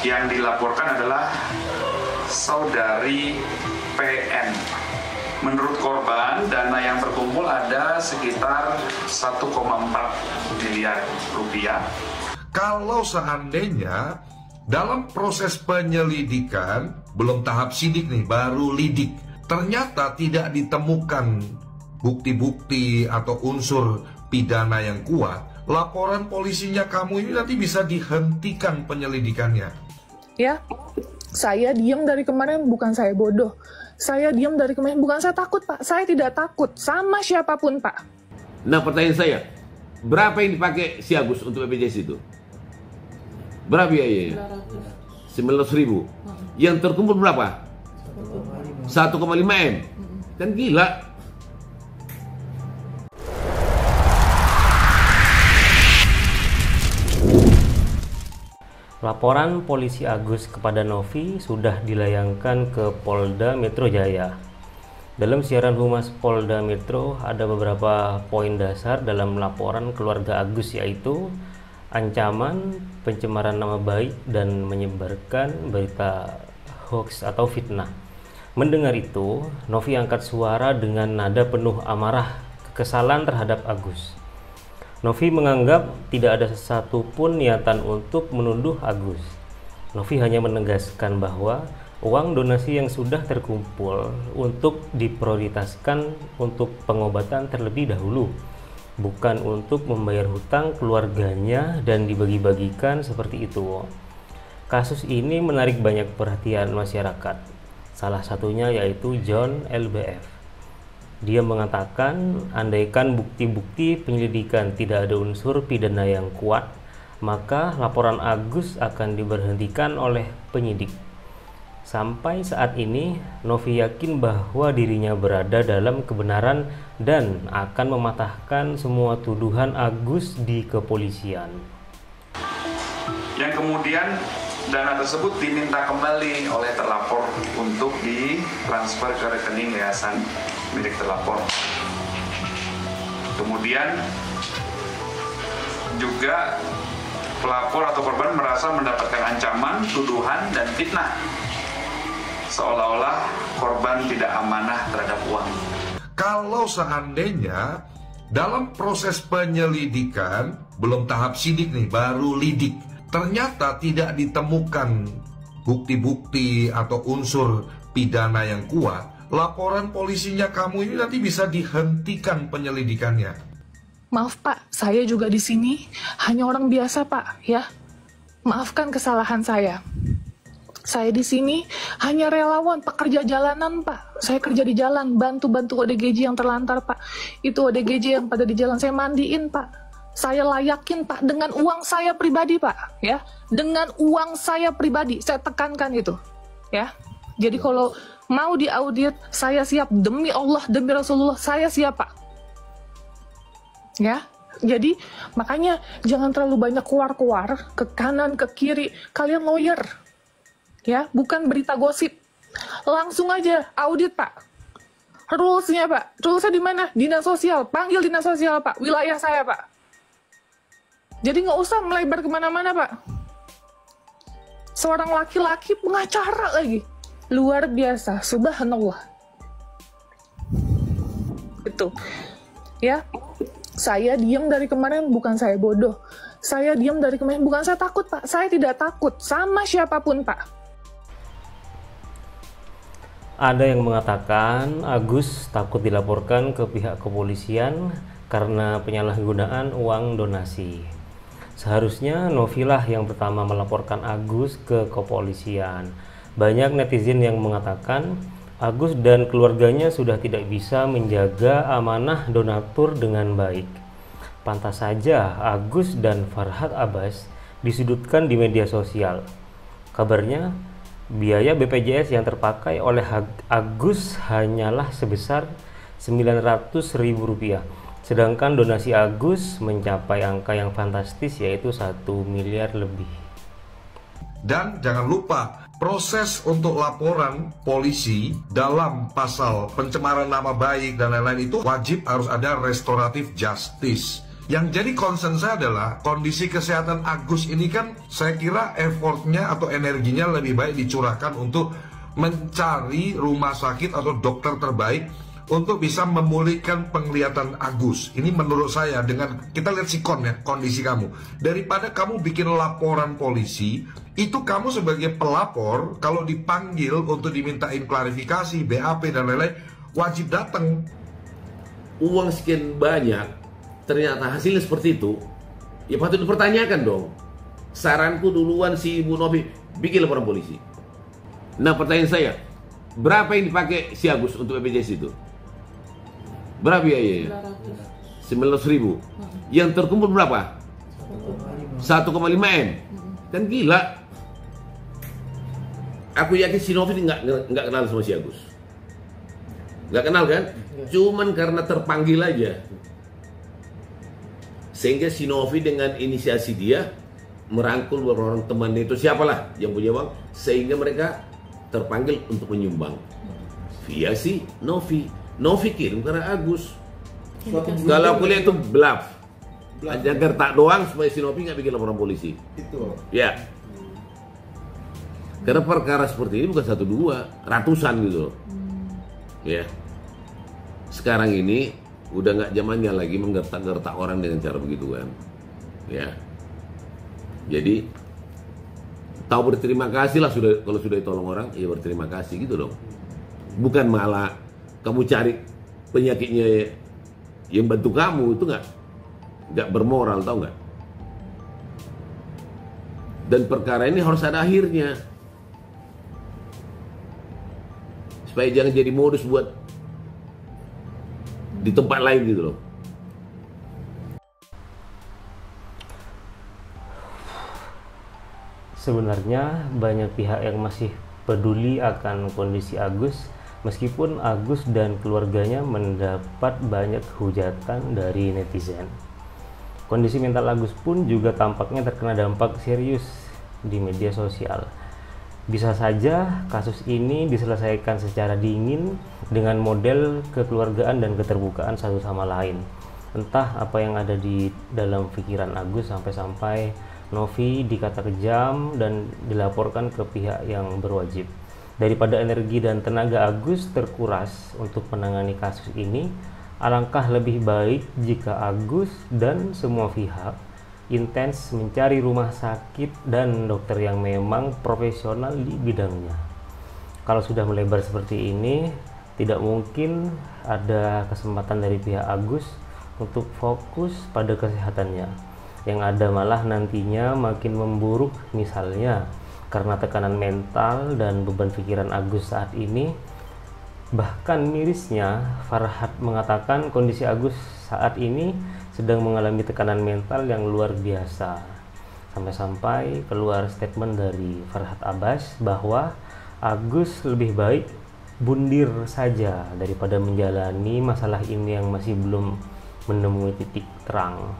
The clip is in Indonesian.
Yang dilaporkan adalah saudari PN. Menurut korban, dana yang terkumpul ada sekitar 1,4 miliar rupiah. Kalau seandainya dalam proses penyelidikan, belum tahap sidik nih, baru lidik, ternyata tidak ditemukan bukti-bukti atau unsur pidana yang kuat, laporan polisinya kamu ini nanti bisa dihentikan penyelidikannya. Ya, saya diam dari kemarin bukan saya bodoh. Saya diam dari kemarin bukan saya takut, Pak. Saya tidak takut sama siapapun, Pak. Nah, pertanyaan saya, berapa yang dipakai si Agus untuk BPJS itu? Berapa biayanya? 900.000. Yang terkumpul berapa? 1,5 M. Kan gila. Laporan polisi Agus kepada Novi sudah dilayangkan ke Polda Metro Jaya. Dalam siaran Humas Polda Metro ada beberapa poin dasar dalam laporan keluarga Agus, yaitu ancaman, pencemaran nama baik, dan menyebarkan berita hoax atau fitnah. Mendengar itu, Novi angkat suara dengan nada penuh amarah, kekesalan terhadap Agus. Novi menganggap tidak ada satupun niatan untuk menuduh Agus. Novi hanya menegaskan bahwa uang donasi yang sudah terkumpul untuk diprioritaskan untuk pengobatan terlebih dahulu, bukan untuk membayar hutang keluarganya dan dibagi-bagikan seperti itu. Kasus ini menarik banyak perhatian masyarakat. Salah satunya yaitu John LBF. Dia mengatakan, andaikan bukti-bukti penyelidikan tidak ada unsur pidana yang kuat, maka laporan Agus akan diberhentikan oleh penyidik. Sampai saat ini, Novi yakin bahwa dirinya berada dalam kebenaran dan akan mematahkan semua tuduhan Agus di kepolisian. Yang kemudian dana tersebut diminta kembali oleh terlapor untuk ditransfer ke rekening yayasan milik terlapor. Kemudian juga pelapor atau korban merasa mendapatkan ancaman, tuduhan, dan fitnah, seolah-olah korban tidak amanah terhadap uang. Kalau seandainya dalam proses penyelidikan, belum tahap sidik nih, baru lidik, ternyata tidak ditemukan bukti-bukti atau unsur pidana yang kuat, laporan polisinya kamu ini nanti bisa dihentikan penyelidikannya. Maaf, Pak, saya juga di sini hanya orang biasa, Pak, ya. Maafkan kesalahan saya. Saya di sini hanya relawan, pekerja jalanan, Pak. Saya kerja di jalan, bantu-bantu ODGJ yang terlantar, Pak. Itu ODGJ yang pada di jalan saya mandiin, Pak. Saya layakin, Pak, dengan uang saya pribadi, Pak, ya. Dengan uang saya pribadi, saya tekankan itu, ya. Jadi kalau mau diaudit, saya siap, demi Allah, demi Rasulullah, saya siap, Pak. Ya, jadi makanya jangan terlalu banyak keluar-keluar ke kanan, ke kiri. Kalian lawyer, ya, bukan berita gosip. Langsung aja audit, Pak. Rulesnya, Pak. Rulesnya di mana? Dinas sosial. Panggil dinas sosial, Pak. Wilayah saya, Pak. Jadi nggak usah melebar kemana-mana, Pak. Seorang laki-laki pengacara lagi. Luar biasa, subhanallah. Itu, ya. Saya diam dari kemarin bukan saya bodoh. Saya diam dari kemarin bukan saya takut, Pak. Saya tidak takut sama siapapun, Pak. Ada yang mengatakan Agus takut dilaporkan ke pihak kepolisian karena penyalahgunaan uang donasi. Seharusnya Novilah yang pertama melaporkan Agus ke kepolisian. Banyak netizen yang mengatakan Agus dan keluarganya sudah tidak bisa menjaga amanah donatur dengan baik. Pantas saja Agus dan Farhad Abbas disudutkan di media sosial. Kabarnya, biaya BPJS yang terpakai oleh Agus hanyalah sebesar Rp900.000. Sedangkan donasi Agus mencapai angka yang fantastis, yaitu 1 miliar lebih. Dan jangan lupa, proses untuk laporan polisi dalam pasal pencemaran nama baik dan lain-lain itu wajib harus ada restoratif justice. Yang jadi concern saya adalah kondisi kesehatan Agus ini kan saya kira effortnya atau energinya lebih baik dicurahkan untuk mencari rumah sakit atau dokter terbaik untuk bisa memulihkan penglihatan Agus. Ini menurut saya, dengan kita lihat sikon ya, kondisi kamu. Daripada kamu bikin laporan polisi, itu kamu sebagai pelapor kalau dipanggil untuk dimintain klarifikasi, BAP dan lain-lain, wajib datang. Uang sekian banyak, ternyata hasilnya seperti itu, ya patut dipertanyakan dong. Saranku duluan si Ibu Novi, bikin laporan polisi. Nah, pertanyaan saya, berapa yang dipakai si Agus untuk BPJS itu? Berapa biayanya? 900.000. Yang terkumpul berapa? 1,5 M. Kan gila. Aku yakin si Novi nggak kenal sama si Agus. Nggak kenal kan? Cuman karena terpanggil aja. Sehingga si Novi dengan inisiasi dia merangkul beberapa orang temannya itu, siapalah yang punya uang, sehingga mereka terpanggil untuk menyumbang via si Novi. Novi kirim karena Agus. Kalau aku lihat itu bluff. Aja gertak doang supaya si Novi nggak bikin laporan polisi. Itu. Ya. Karena perkara seperti ini bukan 1-2, ratusan gitu loh. Ya. Sekarang ini udah nggak zamannya lagi menggertak-gertak orang dengan cara begitu kan. Ya. Jadi tahu berterima kasih lah sudah, kalau sudah ditolong orang, ya berterima kasih gitu dong. Bukan malah kamu cari penyakitnya yang bantu kamu, itu nggak bermoral, tau nggak? Dan perkara ini harus ada akhirnya, supaya jangan jadi modus buat di tempat lain gitu loh. Sebenarnya banyak pihak yang masih peduli akan kondisi Agus, meskipun Agus dan keluarganya mendapat banyak hujatan dari netizen. Kondisi mental Agus pun juga tampaknya terkena dampak serius di media sosial. Bisa saja kasus ini diselesaikan secara dingin dengan model kekeluargaan dan keterbukaan satu sama lain. Entah apa yang ada di dalam pikiran Agus sampai-sampai Novi dikata kejam dan dilaporkan ke pihak yang berwajib. Daripada energi dan tenaga Agus terkuras untuk menangani kasus ini, alangkah lebih baik jika Agus dan semua pihak intens mencari rumah sakit dan dokter yang memang profesional di bidangnya. Kalau sudah melebar seperti ini, tidak mungkin ada kesempatan dari pihak Agus untuk fokus pada kesehatannya. Yang ada malah nantinya makin memburuk, misalnya karena tekanan mental dan beban pikiran Agus saat ini. Bahkan mirisnya, Farhad mengatakan kondisi Agus saat ini sedang mengalami tekanan mental yang luar biasa. Sampai-sampai keluar statement dari Farhad Abbas bahwa Agus lebih baik bundir saja daripada menjalani masalah ini yang masih belum menemui titik terang.